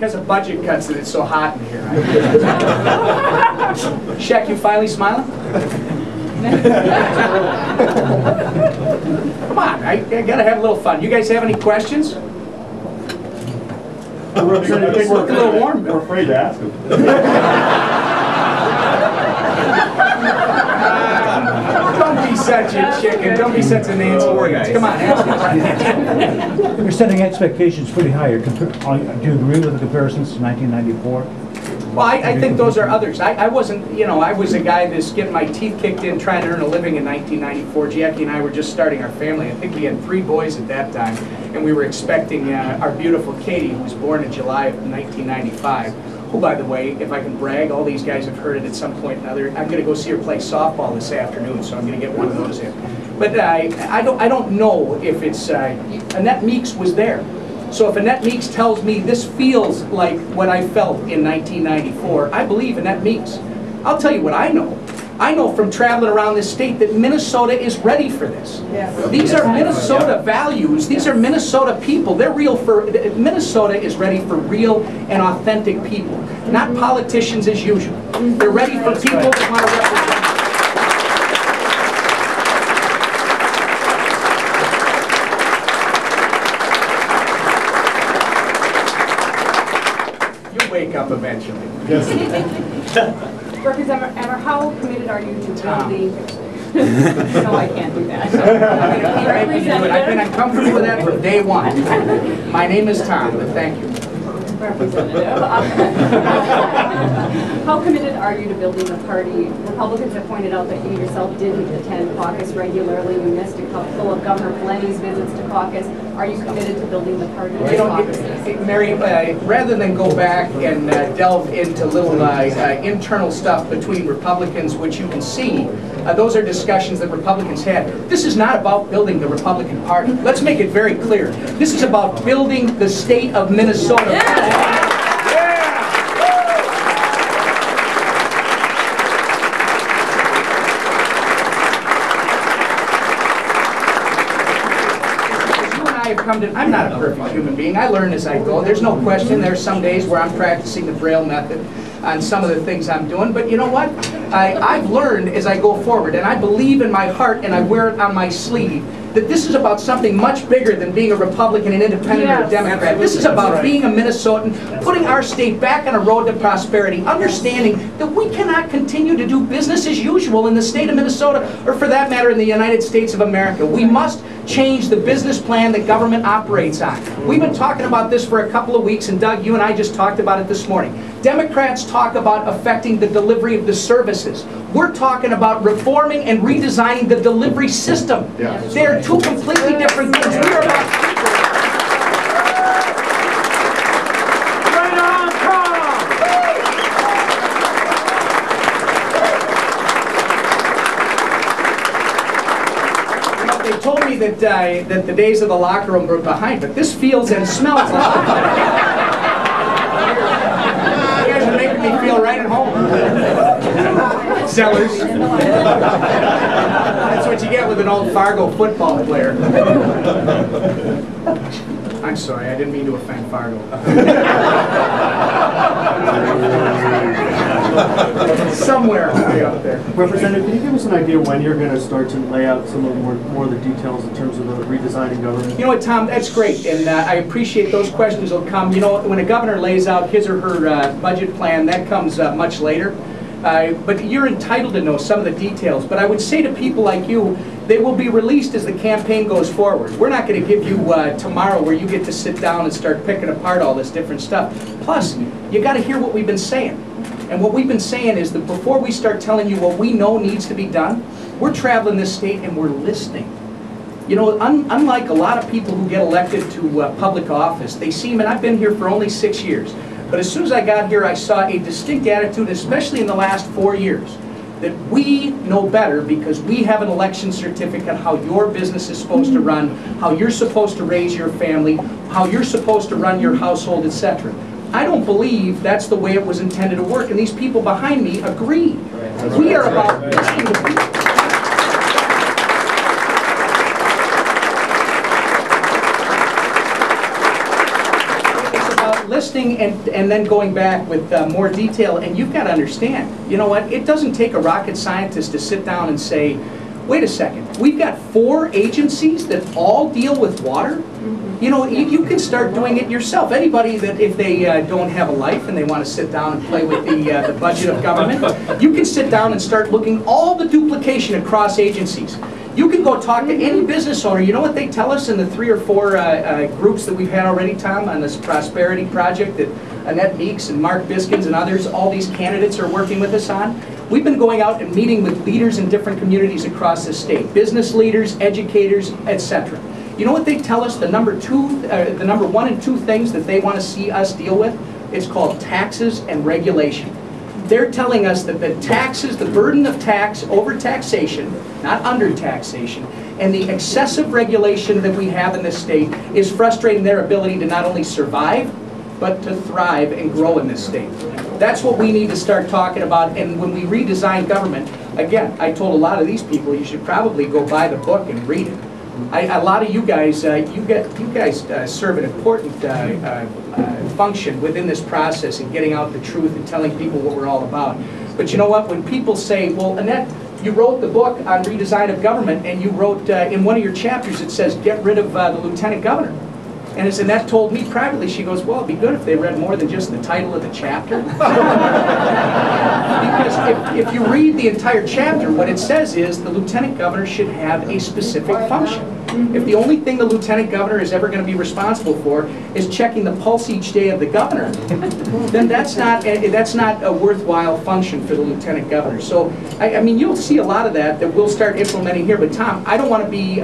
because of budget cuts that it's so hot in here. Shaq, you finally smiling? Come on, I gotta have a little fun. You guys have any questions? We're a little warm. We're afraid to ask them. Don't be such a chicken. Don't be such a Nancy Organs. Come on, ask me. You're setting expectations pretty high. Do you agree with the comparisons to 1994? Well, I think those are others. I wasn't, you know, I was a guy that's getting my teeth kicked in trying to earn a living in 1994. Jackie and I were just starting our family. I think we had 3 boys at that time, and we were expecting our beautiful Katie, who was born in July of 1995. Who, by the way, if I can brag, all these guys have heard it at some point or another. I'm going to go see her play softball this afternoon, so I'm going to get one of those in. But I don't know if it's Annette Meeks was there. So if Annette Meeks tells me this feels like what I felt in 1994, I believe Annette Meeks. I'll tell you what I know. I know from traveling around this state that Minnesota is ready for this. Yes. These are Minnesota values. These are Minnesota people. They're real for, Minnesota is ready for real and authentic people, not politicians as usual. They're ready for people that want to represent. Wake up eventually. Yes. Representative Emmer, how committed are you to building? No, I can't do that. I've been uncomfortable with that from day one. My name is Tom, but thank you. Representative, how committed are you to building the party? Republicans have pointed out that you yourself didn't attend caucus regularly. You missed a couple of Governor Pawlenty's visits to caucus. Are you committed to building the party? You know, Mary, rather than go back and delve into little internal stuff between Republicans, which you can see, those are discussions that Republicans had. This is not about building the Republican Party. Let's make it very clear. This is about building the state of Minnesota. Yeah. I'm not a perfect human being. I learn as I go. There's no question. There's some days where I'm practicing the Braille method on some of the things I'm doing. But you know what? I've learned as I go forward, and I believe in my heart, and I wear it on my sleeve, that this is about something much bigger than being a Republican, an independent, or a Democrat. This is about being a Minnesotan, putting our state back on a road to prosperity, understanding that we cannot continue to do business as usual in the state of Minnesota, or for that matter in the United States of America. We must change the business plan that government operates on. We've been talking about this for a couple of weeks, and Doug, you and I just talked about it this morning. Democrats talk about affecting the delivery of the services. We're talking about reforming and redesigning the delivery system. Yeah, they're 2 completely different things. We are about people. Right on, Tom! You know, they told me that that the days of the locker room were behind, but this feels and smells like making me feel right at home. Sellers. That's what you get with an old Fargo football player. I'm sorry, I didn't mean to offend Fargo. Somewhere way up there. Representative, can you give us an idea when you're going to start to lay out some of more of the details in terms of the redesigning government? You know what, Tom, that's great, and I appreciate those questions will come. You know, when a governor lays out his or her budget plan, that comes much later. But you're entitled to know some of the details. But I would say to people like you, they will be released as the campaign goes forward. We're not going to give you tomorrow where you get to sit down and start picking apart all this different stuff. Plus, you got to hear what we've been saying. And what we've been saying is that before we start telling you what we know needs to be done, we're traveling this state and we're listening. You know, unlike a lot of people who get elected to public office, they seem, and I've been here for only 6 years, but as soon as I got here, I saw a distinct attitude, especially in the last 4 years, that we know better because we have an election certificate, how your business is supposed to run, how you're supposed to raise your family, how you're supposed to run your household, etc. I don't believe that's the way it was intended to work, and these people behind me agree. We are about listening to people. listing and then going back with more detail, and you've got to understand, you know what, it doesn't take a rocket scientist to sit down and say, wait a second, we've got 4 agencies that all deal with water? You know, you can start doing it yourself. Anybody that, if they don't have a life and they want to sit down and play with the budget of government, you can sit down and start looking all the duplication across agencies. You can go talk to any business owner. You know what they tell us in the 3 or 4 groups that we've had already, Tom, on this prosperity project that Annette Meeks and Mark Biskins and others, all these candidates are working with us on? We've been going out and meeting with leaders in different communities across the state, business leaders, educators, etc. You know what they tell us, the number 1 and 2 things that they want to see us deal with? It's called taxes and regulation. They're telling us that the taxes, the burden of tax over taxation, not under taxation, and the excessive regulation that we have in this state is frustrating their ability to not only survive, but to thrive and grow in this state. That's what we need to start talking about, and when we redesign government, again, I told a lot of these people, you should probably go buy the book and read it. A lot of you guys, serve an important function within this process in getting out the truth and telling people what we're all about. But you know what? When people say, well, Annette, you wrote the book on redesign of government, and you wrote in one of your chapters it says get rid of the lieutenant governor. And as Annette told me privately, she goes, well, it'd be good if they read more than just the title of the chapter. Because if you read the entire chapter, what it says is the lieutenant governor should have a specific function. If the only thing the lieutenant governor is ever going to be responsible for is checking the pulse each day of the governor, then that's not a worthwhile function for the lieutenant governor. So, I mean, you'll see a lot of that we'll start implementing here. But Tom, I don't want to be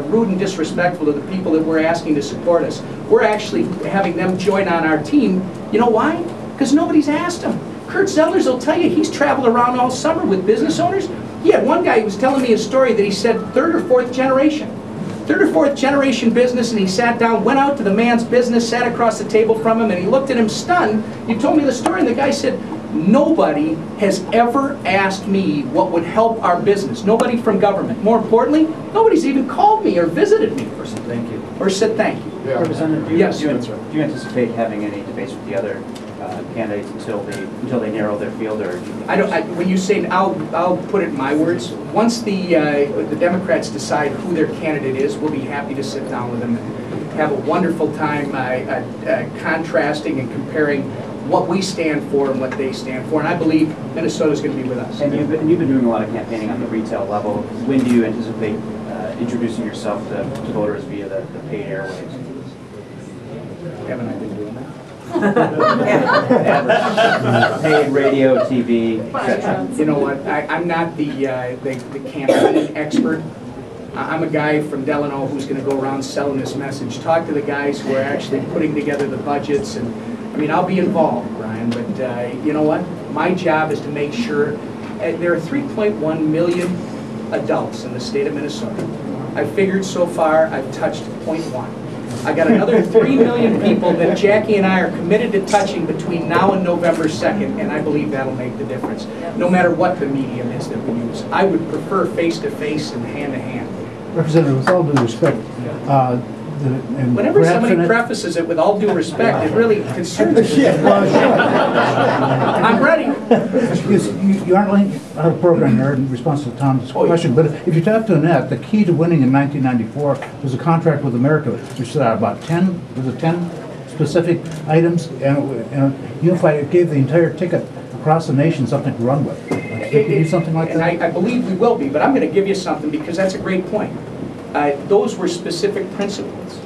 rude and disrespectful to the people that we're asking to support us. We're actually having them join on our team. You know why? Because nobody's asked them. Kurt Zellers will tell you he's traveled around all summer with business owners. He had one guy who was telling me a story that he said 3rd or 4th generation. 3rd or 4th generation business, and he sat down, went out to the man's business, sat across the table from him, and he looked at him stunned. He told me the story, and the guy said, nobody has ever asked me what would help our business. Nobody from government. More importantly, nobody's even called me or visited me. Or said thank you. Or said thank you. Yeah. Representative, do Yes. you anticipate having any debates with the other candidates until they narrow their field, or? When you say, I'll put it in my words. Once the Democrats decide who their candidate is, we'll be happy to sit down with them and have a wonderful time contrasting and comparing what we stand for and what they stand for. And I believe Minnesota's going to be with us. And you've been doing a lot of campaigning on the retail level. When do you anticipate introducing yourself to voters via the paid airwaves? Haven't I been doing that? Paid radio, TV, etc. You know what? I'm not the campaign expert. I'm a guy from Delano who's going to go around selling this message. Talk to the guys who are actually putting together the budgets, and I mean, I'll be involved, Brian. But you know what? My job is to make sure there are 3.1 million adults in the state of Minnesota. I figured so far I've touched 0.1. I got another 3 million people that Jackie and I are committed to touching between now and November 2nd, and I believe that'll make the difference, no matter what the medium is that we use. I would prefer face-to-face and hand-to-hand. Representative, with all due respect, whenever somebody prefaces it with all due respect, it really concerns me. I'm ready. You aren't laying out a program there in response to Tom's question, but if you talk to Annette, the key to winning in 1994 was a contract with America, which set out about 10 specific items, and Unified, it gave the entire ticket across the nation something to run with. Something like that? And I believe we will be, but I'm going to give you something because that's a great point. Those were specific principles.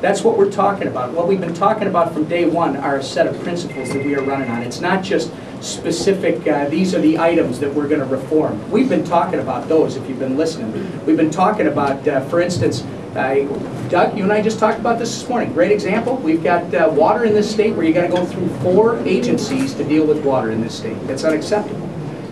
That's what we're talking about. What we've been talking about from day one are a set of principles that we are running on. It's not just specific, these are the items that we're going to reform. We've been talking about those, if you've been listening. We've been talking about, for instance, Doug, you and I just talked about this morning. Great example. We've got water in this state where you got to go through 4 agencies to deal with water in this state. That's unacceptable.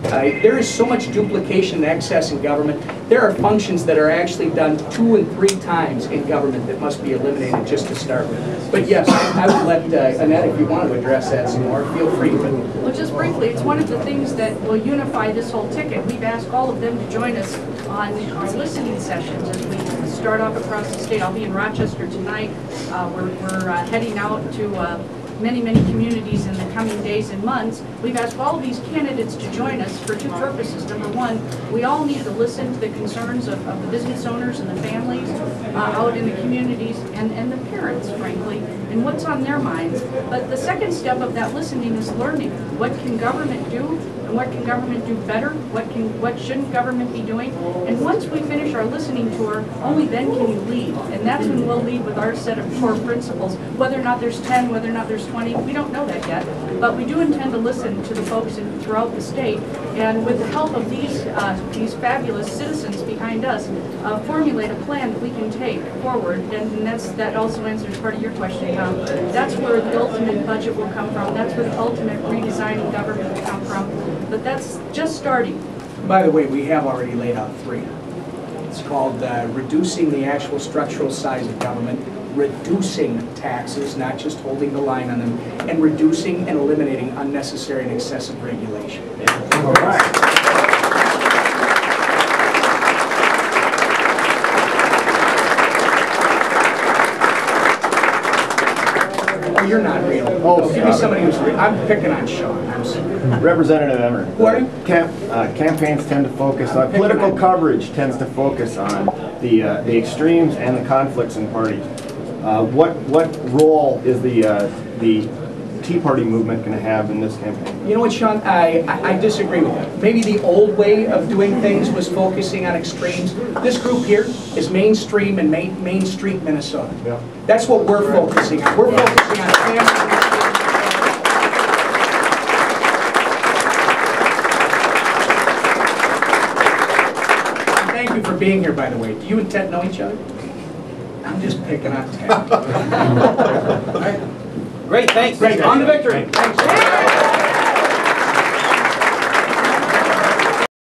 There is so much duplication and excess in government. There are functions that are actually done 2 and 3 times in government that must be eliminated just to start with. But yes, I would let Annette, if you want to address that some more, feel free. Well, just briefly, it's one of the things that will unify this whole ticket. We've asked all of them to join us on our listening sessions as we start off across the state. I'll be in Rochester tonight. We're heading out to many, many communities in the coming days and months. We've asked all of these candidates to join us for two purposes. Number one, we all need to listen to the concerns of the business owners and the families out in the communities and the parents, frankly, and what's on their minds. But the second step of that listening is learning. What can government do? And what can government do better? What shouldn't government be doing? And once we finish our listening tour, only then can you lead. And that's when we'll lead with our set of core principles. Whether or not there's 10, whether or not there's 20, we don't know that yet. But we do intend to listen to the folks throughout the state. And with the help of these fabulous citizens behind us, formulate a plan that we can take forward. And that also answers part of your question, Tom. That's where the ultimate budget will come from. That's where the ultimate redesigning government will come from. But that's just starting. By the way, we have already laid out 3. It's called reducing the actual structural size of government, reducing taxes, not just holding the line on them, and reducing and eliminating unnecessary and excessive regulation. All right. Oh, you're not real. Oh, give me somebody who's real. I'm picking on Sean. I'm sorry. Representative Emmer. Who are you? Campaigns tend to focus on, political coverage tends to focus on the extremes and the conflicts in parties. What role is the Tea Party movement going to have in this campaign? You know what, Sean? I disagree with that. Maybe the old way of doing things was focusing on extremes. This group here is mainstream and Main Street, Minnesota. Yeah. That's what we're focusing on. We're focusing on family. Thank you for being here, by the way. Do you and Ted know each other? I'm just picking on Ted. All right. Great, thanks. Great, on to victory. Thanks.